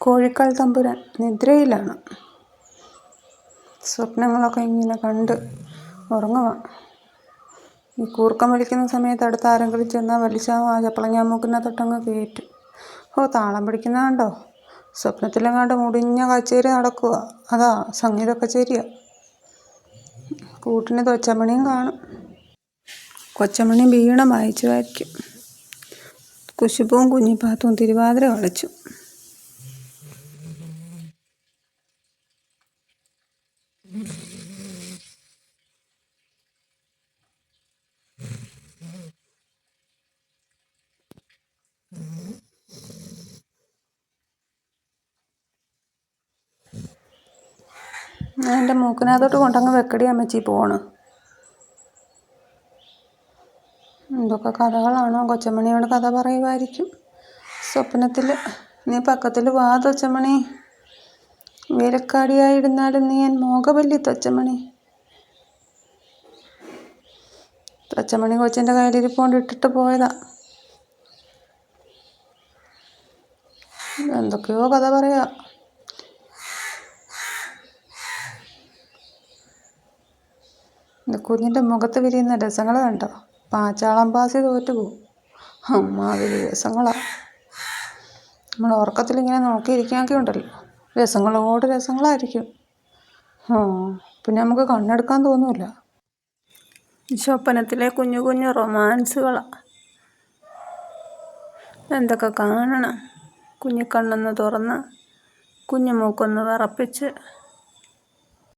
കോഴിക്കാൽ തമ്പുരാൻ നിദ്രയിലാണ്. സ്വപ്നങ്ങളൊക്കെ ഇങ്ങനെ കണ്ട് ഉറങ്ങുക. ഈ കൂർക്കം വലിക്കുന്ന സമയത്ത് അടുത്ത് ആരെങ്കിലും ചെന്നാൽ വലിച്ചാൽ ആ ചപ്പളങ്ങാമൂക്കിനകത്തൊട്ടങ്ങ് കയറ്റും. താളം പിടിക്കുന്ന കണ്ടോ? സ്വപ്നത്തിലെങ്ങാണ്ട് മുടിഞ്ഞ കച്ചേരി നടക്കുക. അതാ സംഗീത കച്ചേരിയാ. കൂട്ടിന് കൊച്ചമണിയും കാണും. കൊച്ചമണി വീണം വായിക്കുമായിരിക്കും. കുശുമ്പും കുഞ്ഞിപ്പാത്തും തിരുവാതിര കളിച്ചു. എൻ്റെ മൂക്കിനകത്തോട്ട് കൊണ്ടങ്ങ് വെക്കടി അമ്മച്ചി പോണ്. എന്തൊക്കെ കഥകളാണോ? കൊച്ചമണിയോട് കഥ പറയുമായിരിക്കും സ്വപ്നത്തിൽ. നീ പക്കത്തിൽ വാ തൊച്ചമണി, വേലക്കാടിയായിരുന്നാലും നീ എൻ മോകവല്ലി തൊച്ചമണി. തൊച്ചമണി കൊച്ചിൻ്റെ കയ്യിലിരിപ്പോണ്ട് ഇട്ടിട്ട് പോയതാ. എന്തൊക്കെയോ കഥ പറയാ. കുഞ്ഞിൻ്റെ മുഖത്ത് വിരിയുന്ന രസങ്ങൾ കണ്ടോ? പാച്ചാളം പാസി തോറ്റുപോകും. അമ്മാതിരി രസങ്ങളാണ്. നമ്മൾ ഉറക്കത്തിലിങ്ങനെ നോക്കിയിരിക്കാനൊക്കെ ഉണ്ടല്ലോ, രസങ്ങളോട് രസങ്ങളായിരിക്കും. പിന്നെ നമുക്ക് കണ്ണെടുക്കാൻ തോന്നില്ല. സ്വപ്നത്തിലെ കുഞ്ഞു കുഞ്ഞു റൊമാൻസുകളാണ്. എന്തൊക്കെ കാണണം. കുഞ്ഞിക്കണ്ണൊന്ന് തുറന്ന് കുഞ്ഞു മൂക്കൊന്ന് വിറപ്പിച്ച്